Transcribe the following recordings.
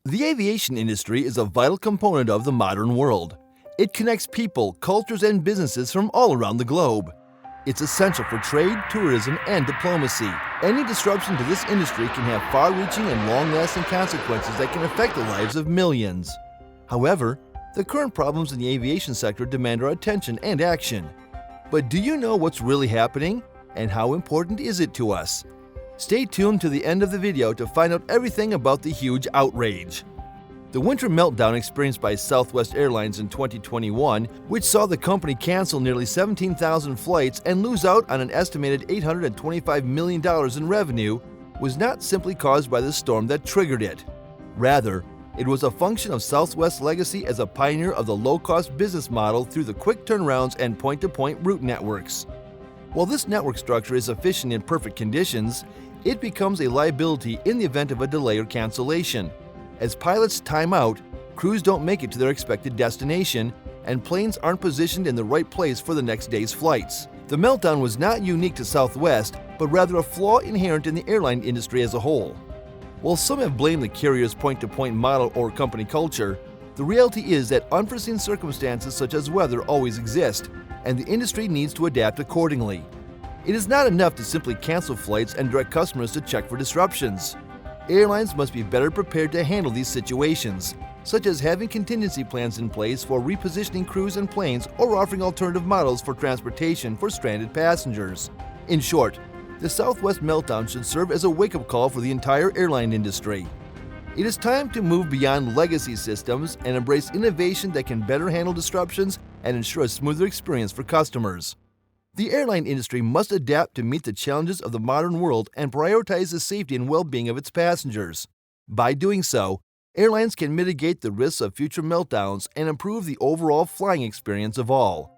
The aviation industry is a vital component of the modern world. It connects people, cultures, and businesses from all around the globe. It's essential for trade, tourism, and diplomacy. Any disruption to this industry can have far-reaching and long-lasting consequences that can affect the lives of millions. However, the current problems in the aviation sector demand our attention and action. But do you know what's really happening? And how important is it to us? Stay tuned to the end of the video to find out everything about the huge outrage. The winter meltdown experienced by Southwest Airlines in 2021, which saw the company cancel nearly 17,000 flights and lose out on an estimated $825 million in revenue, was not simply caused by the storm that triggered it. Rather, it was a function of Southwest's legacy as a pioneer of the low-cost business model through the quick turnarounds and point-to-point route networks. While this network structure is efficient in perfect conditions, it becomes a liability in the event of a delay or cancellation. As pilots time out, crews don't make it to their expected destination, and planes aren't positioned in the right place for the next day's flights. The meltdown was not unique to Southwest, but rather a flaw inherent in the airline industry as a whole. While some have blamed the carrier's point-to-point model or company culture, the reality is that unforeseen circumstances such as weather always exist, and the industry needs to adapt accordingly. It is not enough to simply cancel flights and direct customers to check for disruptions. Airlines must be better prepared to handle these situations, such as having contingency plans in place for repositioning crews and planes or offering alternative models for transportation for stranded passengers. In short, the Southwest meltdown should serve as a wake-up call for the entire airline industry. It is time to move beyond legacy systems and embrace innovation that can better handle disruptions and ensure a smoother experience for customers. The airline industry must adapt to meet the challenges of the modern world and prioritize the safety and well-being of its passengers. By doing so, airlines can mitigate the risks of future meltdowns and improve the overall flying experience of all.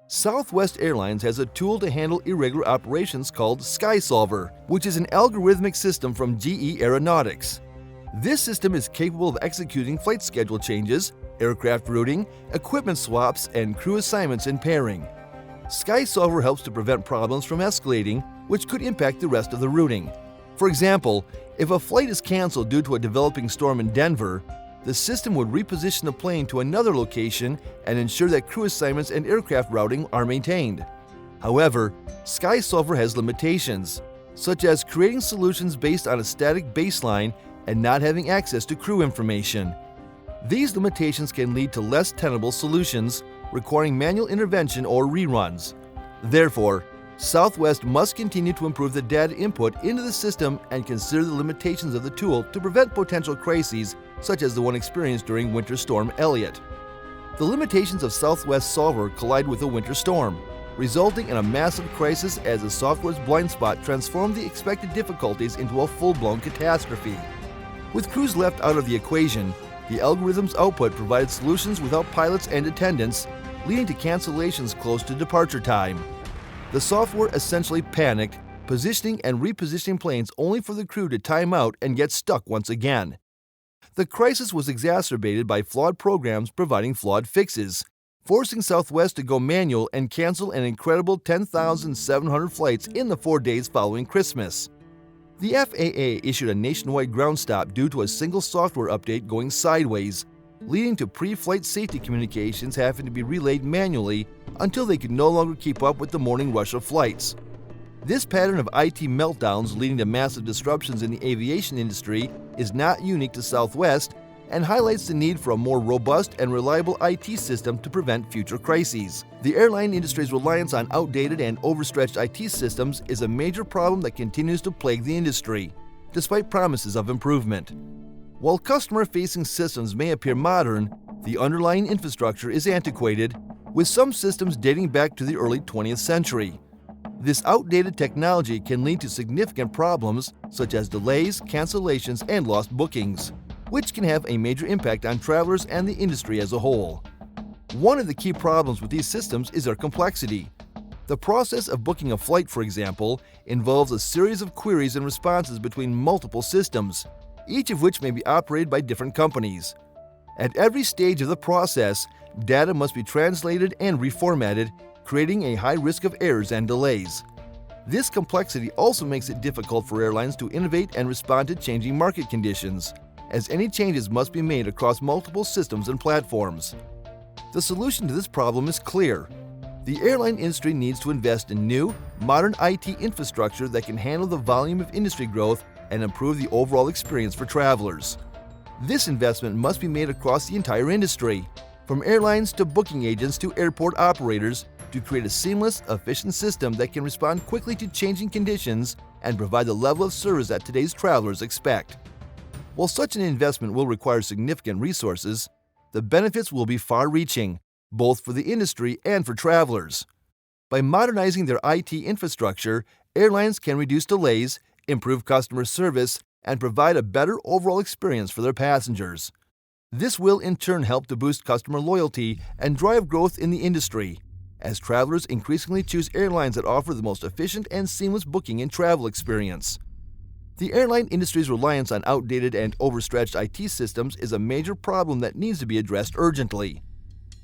Southwest Airlines has a tool to handle irregular operations called SkySolver, which is an algorithmic system from GE Aeronautics. This system is capable of executing flight schedule changes, aircraft routing, equipment swaps, and crew assignments and pairing. SkySolver helps to prevent problems from escalating, which could impact the rest of the routing. For example, if a flight is canceled due to a developing storm in Denver, the system would reposition the plane to another location and ensure that crew assignments and aircraft routing are maintained. However, SkySolver has limitations, such as creating solutions based on a static baseline and not having access to crew information. These limitations can lead to less tenable solutions, requiring manual intervention or reruns. Therefore, Southwest must continue to improve the data input into the system and consider the limitations of the tool to prevent potential crises such as the one experienced during Winter Storm Elliott. The limitations of Southwest Solver collide with a winter storm, resulting in a massive crisis as the software's blind spot transformed the expected difficulties into a full-blown catastrophe. With crews left out of the equation, the algorithm's output provided solutions without pilots and attendants, leading to cancellations close to departure time. The software essentially panicked, positioning and repositioning planes only for the crew to time out and get stuck once again. The crisis was exacerbated by flawed programs providing flawed fixes, forcing Southwest to go manual and cancel an incredible 10,700 flights in the 4 days following Christmas. The FAA issued a nationwide ground stop due to a single software update going sideways, leading to pre-flight safety communications having to be relayed manually until they could no longer keep up with the morning rush of flights. This pattern of IT meltdowns leading to massive disruptions in the aviation industry is not unique to Southwest and highlights the need for a more robust and reliable IT system to prevent future crises. The airline industry's reliance on outdated and overstretched IT systems is a major problem that continues to plague the industry, despite promises of improvement. While customer-facing systems may appear modern, the underlying infrastructure is antiquated, with some systems dating back to the early 20th century. This outdated technology can lead to significant problems such as delays, cancellations, and lost bookings, which can have a major impact on travelers and the industry as a whole. One of the key problems with these systems is their complexity. The process of booking a flight, for example, involves a series of queries and responses between multiple systems, each of which may be operated by different companies. At every stage of the process, data must be translated and reformatted, creating a high risk of errors and delays. This complexity also makes it difficult for airlines to innovate and respond to changing market conditions. as any changes must be made across multiple systems and platforms. The solution to this problem is clear. The airline industry needs to invest in new, modern IT infrastructure that can handle the volume of industry growth and improve the overall experience for travelers. This investment must be made across the entire industry, from airlines to booking agents to airport operators, to create a seamless, efficient system that can respond quickly to changing conditions and provide the level of service that today's travelers expect. While such an investment will require significant resources, the benefits will be far-reaching, both for the industry and for travelers. By modernizing their IT infrastructure, airlines can reduce delays, improve customer service, and provide a better overall experience for their passengers. This will in turn help to boost customer loyalty and drive growth in the industry, as travelers increasingly choose airlines that offer the most efficient and seamless booking and travel experience. The airline industry's reliance on outdated and overstretched IT systems is a major problem that needs to be addressed urgently.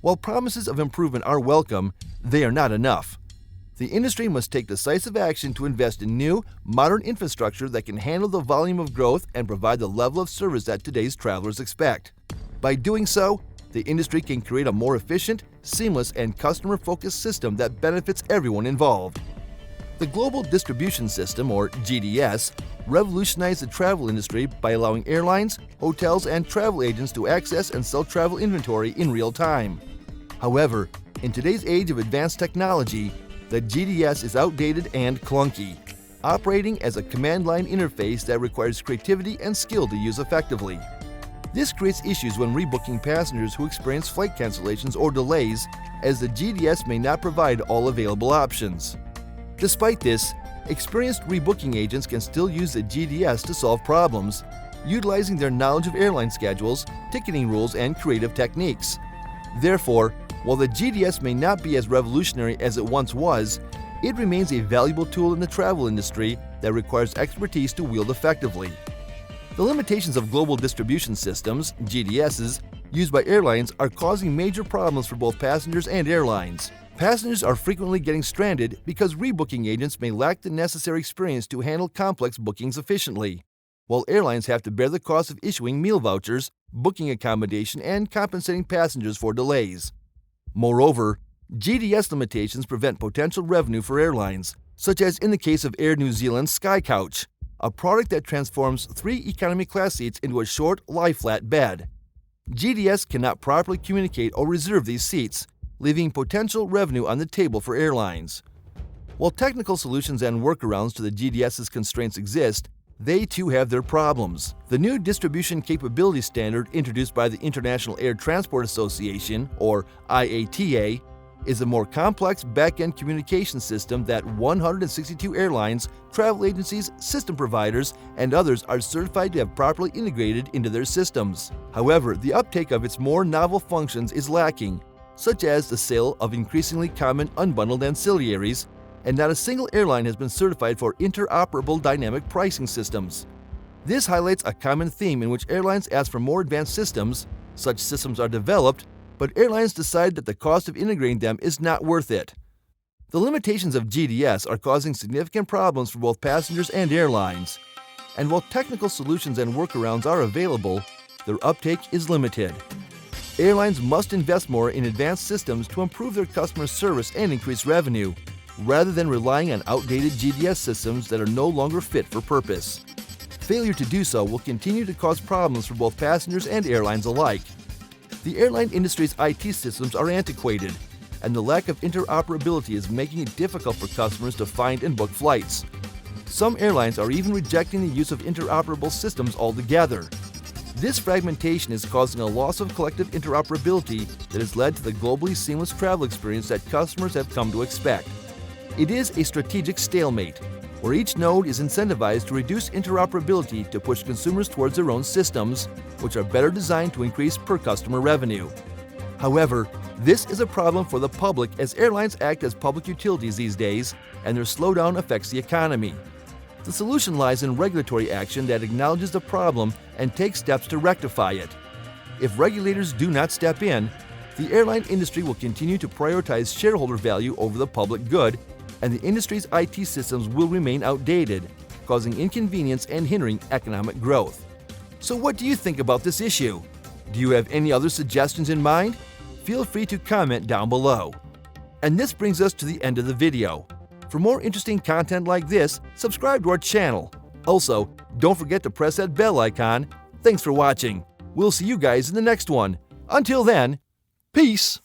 While promises of improvement are welcome, they are not enough. The industry must take decisive action to invest in new, modern infrastructure that can handle the volume of growth and provide the level of service that today's travelers expect. By doing so, the industry can create a more efficient, seamless, and customer-focused system that benefits everyone involved. The Global Distribution System, or GDS, revolutionized the travel industry by allowing airlines, hotels, and travel agents to access and sell travel inventory in real time. However, in today's age of advanced technology, the GDS is outdated and clunky, operating as a command line interface that requires creativity and skill to use effectively. This creates issues when rebooking passengers who experience flight cancellations or delays, as the GDS may not provide all available options. Despite this, experienced rebooking agents can still use the GDS to solve problems, utilizing their knowledge of airline schedules, ticketing rules, and creative techniques. Therefore, while the GDS may not be as revolutionary as it once was, it remains a valuable tool in the travel industry that requires expertise to wield effectively. The limitations of global distribution systems, GDSs, used by airlines are causing major problems for both passengers and airlines. Passengers are frequently getting stranded because rebooking agents may lack the necessary experience to handle complex bookings efficiently, while airlines have to bear the cost of issuing meal vouchers, booking accommodation, and compensating passengers for delays. Moreover, GDS limitations prevent potential revenue for airlines, such as in the case of Air New Zealand's SkyCouch, a product that transforms 3 economy class seats into a short, lie-flat bed. GDS cannot properly communicate or reserve these seats, leaving potential revenue on the table for airlines. While technical solutions and workarounds to the GDS's constraints exist, they too have their problems. The new Distribution Capability Standard introduced by the International Air Transport Association, or IATA, is a more complex back-end communication system that 162 airlines, travel agencies, system providers, and others are certified to have properly integrated into their systems. However, the uptake of its more novel functions is lacking, such as the sale of increasingly common unbundled ancillaries, and not a single airline has been certified for interoperable dynamic pricing systems. This highlights a common theme in which airlines ask for more advanced systems. Such systems are developed, but airlines decide that the cost of integrating them is not worth it. The limitations of GDS are causing significant problems for both passengers and airlines. And while technical solutions and workarounds are available, their uptake is limited. Airlines must invest more in advanced systems to improve their customer service and increase revenue, rather than relying on outdated GDS systems that are no longer fit for purpose. Failure to do so will continue to cause problems for both passengers and airlines alike. The airline industry's IT systems are antiquated, and the lack of interoperability is making it difficult for customers to find and book flights. Some airlines are even rejecting the use of interoperable systems altogether. This fragmentation is causing a loss of collective interoperability that has led to the globally seamless travel experience that customers have come to expect. It is a strategic stalemate, where each node is incentivized to reduce interoperability to push consumers towards their own systems, which are better designed to increase per-customer revenue. However, this is a problem for the public as airlines act as public utilities these days, and their slowdown affects the economy. The solution lies in regulatory action that acknowledges the problem and takes steps to rectify it. If regulators do not step in, the airline industry will continue to prioritize shareholder value over the public good, and the industry's IT systems will remain outdated, causing inconvenience and hindering economic growth. So what do you think about this issue? Do you have any other suggestions in mind? Feel free to comment down below. And this brings us to the end of the video. For more interesting content like this, subscribe to our channel. Also, don't forget to press that bell icon. Thanks for watching. We'll see you guys in the next one. Until then, peace!